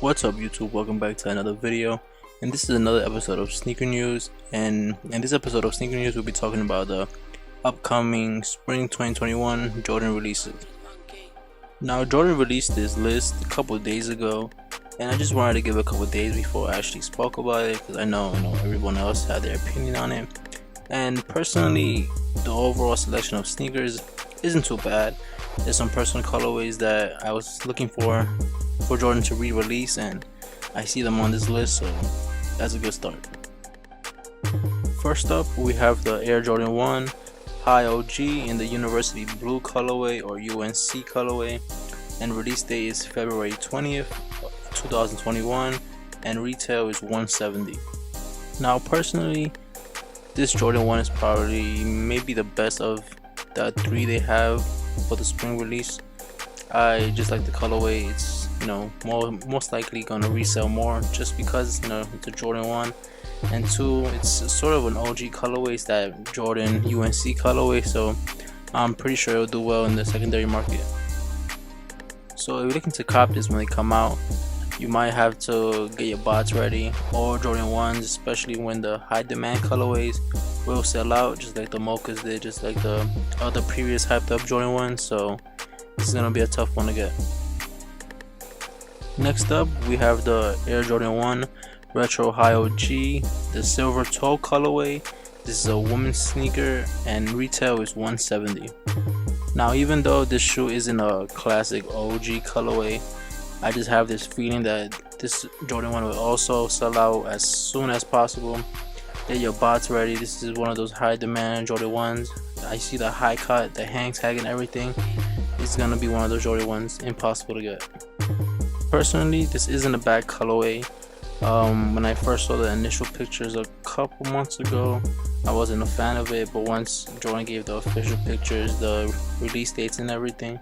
What's up YouTube, welcome back to another video, and this is another episode of Sneaker News. And in this episode of Sneaker News we'll be talking about the upcoming spring 2021 Jordan releases. Now Jordan released this list a couple of days ago, and I just wanted to give a couple of days before I actually spoke about it, because I know everyone else had their opinion on it. And personally, the overall selection of sneakers isn't too bad. There's some personal colorways that I was looking for Jordan to re-release, and I see them on this list, so that's a good start. First up, we have the Air Jordan 1 High OG in the University Blue colorway or UNC colorway, and release date is February 20th, 2021, and retail is $170. Now personally, this Jordan 1 is probably maybe the best of the three they have for the spring release. I just like the colorway. It's most likely gonna resell more just because it's a Jordan 1, and 2, it's sort of an OG colorway. It's that Jordan UNC colorway, so I'm pretty sure it'll do well in the secondary market. So if you're looking to cop this when they come out, you might have to get your bots ready, or Jordan 1s, especially when the high demand colorways will sell out, just like the mochas did, just like the other previous hyped up Jordan 1s. So this is gonna be a tough one to get. Next up, we have the Air Jordan 1 Retro High OG, the silver toe colorway. This is a women's sneaker, and retail is $170. Now, even though this shoe isn't a classic OG colorway, I just have this feeling that this Jordan 1 will also sell out as soon as possible. Get your bots ready. This is one of those high demand Jordan 1s. I see the high cut, the hang tag and everything. It's gonna be one of those Jordan 1s, impossible to get. Personally, this isn't a bad colorway. When I first saw the initial pictures a couple months ago, I wasn't a fan of it, but once Jordan gave the official pictures, the release dates and everything,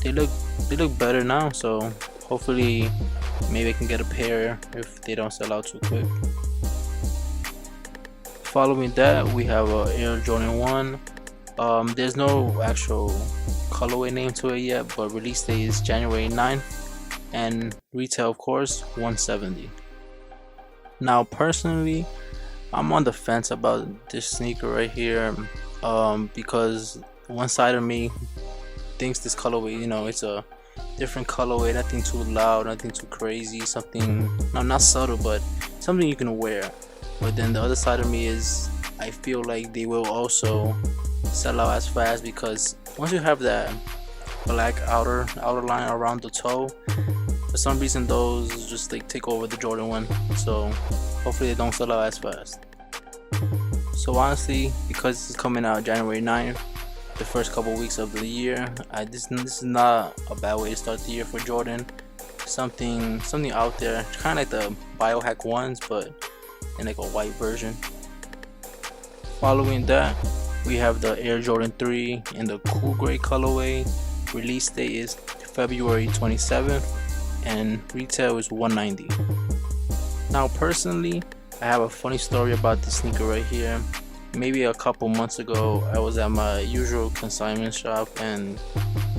they look better now. So hopefully maybe I can get a pair if they don't sell out too quick. Following that, we have Air Jordan 1. There's no actual colorway name to it yet, but release date is January 9th, and retail, of course, $170. Now personally, I'm on the fence about this sneaker right here, because one side of me thinks this colorway, it's a different colorway, nothing too loud, nothing too crazy, something not subtle, but something you can wear. But then the other side of me is, I feel like they will also sell out as fast, because once you have that black outer line around the toe, for some reason those just take over the Jordan 1. So hopefully they don't sell out as fast. So honestly, because this is coming out January 9th, the first couple weeks of the year, this is not a bad way to start the year for Jordan. Something out there, kind of like the biohack ones, but in like a white version. Following that, we have the Air Jordan 3 in the cool gray colorway. Release date is February 27th, and retail is $190. Now personally, I have a funny story about this sneaker right here. Maybe a couple months ago, I was at my usual consignment shop, and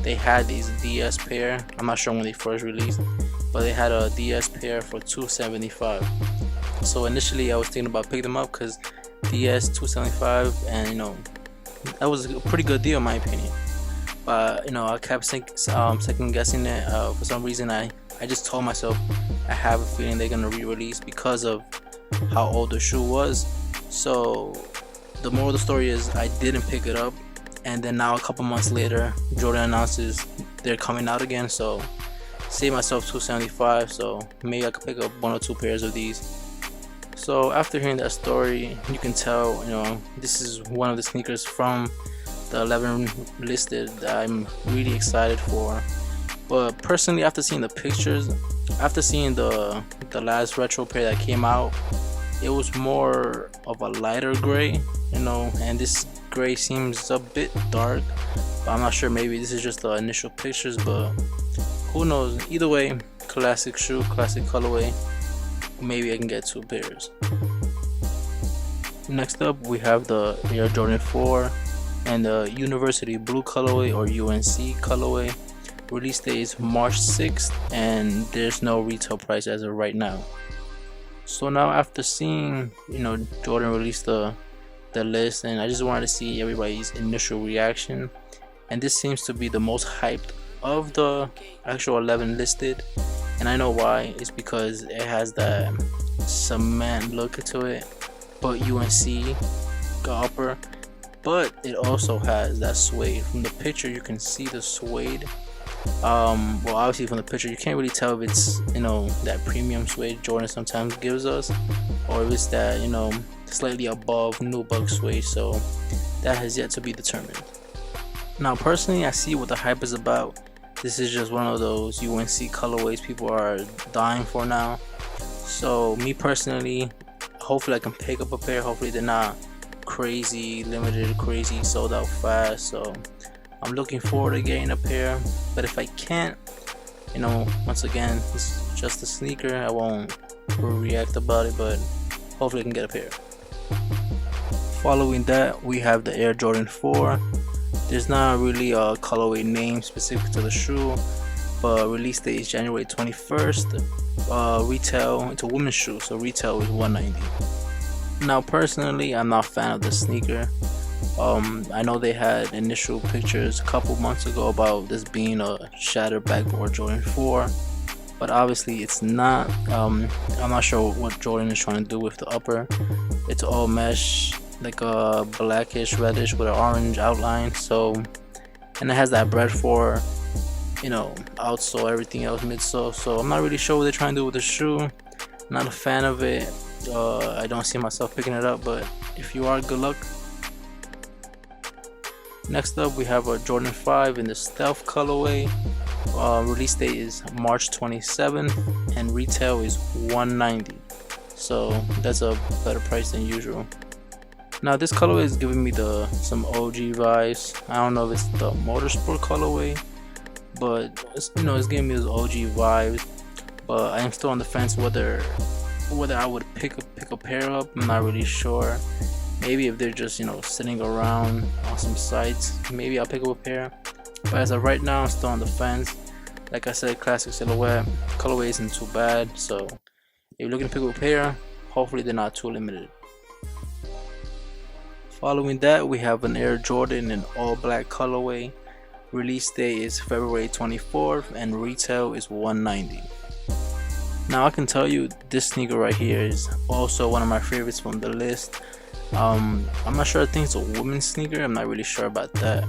they had these DS pair. I'm not sure when they first released, but they had a DS pair for $275. So initially I was thinking about picking them up because DS $275, and that was a pretty good deal in my opinion. But I kept second guessing it. For some reason I just told myself I have a feeling they're gonna re-release because of how old the shoe was. So the moral of the story is I didn't pick it up, and then now a couple months later Jordan announces they're coming out again, so save myself $275. So maybe I could pick up 1 or 2 pairs of these. So after hearing that story, you can tell this is one of the sneakers from the 11 listed that I'm really excited for. But personally, after seeing the pictures, after seeing the last retro pair that came out, it was more of a lighter gray, and this gray seems a bit dark, but I'm not sure, maybe this is just the initial pictures, but who knows. Either way, classic shoe, classic colorway. Maybe I can get 2 pairs. Next up, we have the Air Jordan 4 and the University Blue colorway or UNC colorway. Release date is March 6th, and there's no retail price as of right now. So now after seeing, Jordan release the list, and I just wanted to see everybody's initial reaction, and this seems to be the most hyped of the actual 11 listed, and I know why. It's because it has that cement look to it, but UNC upper, but it also has that suede. From the picture you can see the suede. Well, obviously from the picture you can't really tell if it's that premium suede Jordan sometimes gives us, or if it's that slightly above nubuck suede, so that has yet to be determined. Now personally, I see what the hype is about. This is just one of those UNC colorways people are dying for now. So me personally, hopefully I can pick up a pair. Hopefully they're not crazy limited, crazy sold out fast, so I'm looking forward to getting a pair. But if I can't, once again, it's just a sneaker. I won't react about it, but hopefully I can get a pair. Following that, we have the Air Jordan 4. There's not really a colorway name specific to the shoe, but release date is January 21st. Retail, it's a women's shoe, so retail is $190. Now personally, I'm not a fan of the sneaker. I know they had initial pictures a couple months ago about this being a shattered backboard Jordan 4, but obviously it's not. I'm not sure what Jordan is trying to do with the upper. It's all mesh, like a blackish reddish with an orange outline, so, and it has that bread for outsole, everything else midsole, so I'm not really sure what they're trying to do with the shoe. Not a fan of it. I don't see myself picking it up, but if you are, good luck. Next up, we have a Jordan 5 in the Stealth colorway. Release date is March 27th, and retail is $190. So that's a better price than usual. Now this colorway is giving me some OG vibes. I don't know if it's the Motorsport colorway, but it's giving me those OG vibes. But I am still on the fence whether I would pick a pair up. I'm not really sure. Maybe if they're just sitting around on some sites, maybe I'll pick up a pair. But as of right now, I'm still on the fence. Like I said, classic silhouette, colorway isn't too bad. So if you're looking to pick up a pair, hopefully they're not too limited. Following that, we have an Air Jordan in all black colorway. Release date is February 24th, and retail is $190. Now I can tell you this sneaker right here is also one of my favorites from the list. I'm not sure, I think it's a women's sneaker, I'm not really sure about that,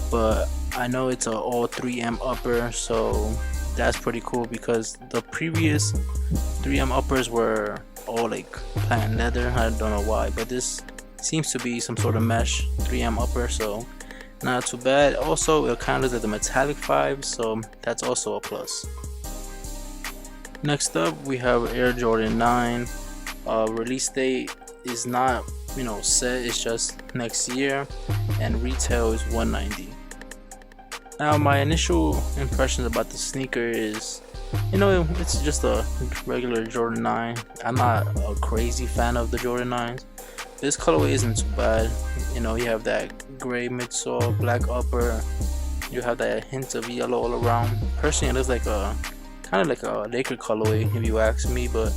but I know it's a all 3M upper, so that's pretty cool because the previous 3M uppers were all like patent leather. I don't know why, but this seems to be some sort of mesh 3M upper, so not too bad. Also, it kind of looks like the metallic vibe, so that's also a plus. Next up, we have Air Jordan 9. Release date is not set, it's just next year, and retail is $190. Now my initial impressions about the sneaker is it's just a regular Jordan 9. I'm not a crazy fan of the Jordan 9s. This colorway isn't too bad. You have that gray midsole, black upper, you have that hint of yellow all around. Personally, it looks like kind of like a Laker colorway if you ask me, but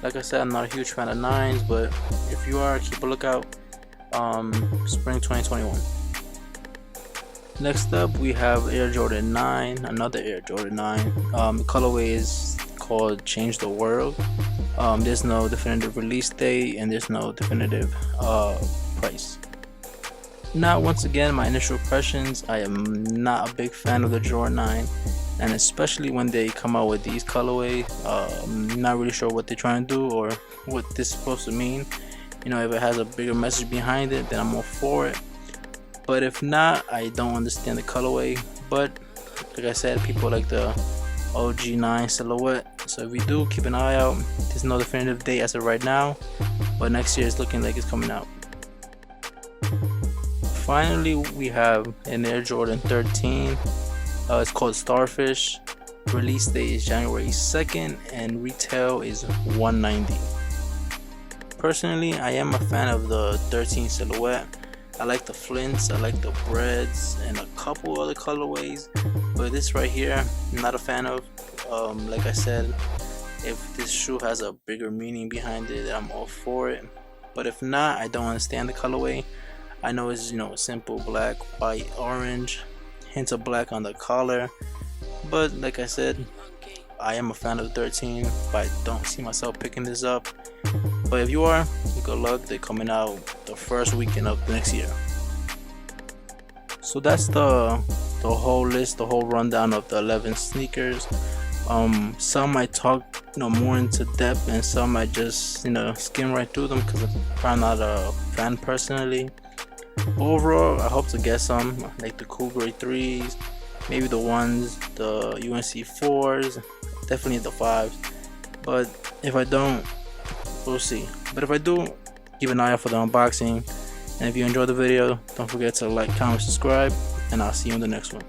like I said, I'm not a huge fan of 9s, but if you are, keep a lookout. Spring 2021. Next up, we have Air Jordan 9, another Air Jordan 9. The colorway is called Change the World. There's no definitive release date, and there's no definitive price. Now, once again, my initial impressions, I am not a big fan of the Jordan 9, and especially when they come out with these colorways, I'm not really sure what they're trying to do or what this is supposed to mean. If it has a bigger message behind it, then I'm all for it. But if not, I don't understand the colorway. But like I said, people like the OG 9 silhouette, so if we do, keep an eye out. There's no definitive date as of right now, but next year is looking like it's coming out. Finally, we have an Air Jordan 13. It's called Starfish. Release date is January 2nd, and retail is $190. Personally, I am a fan of the 13 silhouette. I like the Flints, I like the Breads, and a couple other colorways, but this right here, I'm not a fan of. Like I said, if this shoe has a bigger meaning behind it, I'm all for it. But if not, I don't understand the colorway. I know it's, you know, simple black, white, orange, hints of black on the collar. But like I said, I am a fan of the 13, but I don't see myself picking this up. But if you are, good luck. They're coming out the first weekend of the next year. So that's the whole list, the whole rundown of the 11 sneakers. Some I talk, you know, more into depth, and some I just, you know, skim right through them because I'm not a fan personally. Overall, I hope to get some, like the Colorway 3s, maybe the ones, the UNC 4s, definitely the 5s. But if I don't, we'll see. But if I do, keep an eye out for the unboxing. And if you enjoyed the video, don't forget to like, comment, subscribe, and I'll see you in the next one.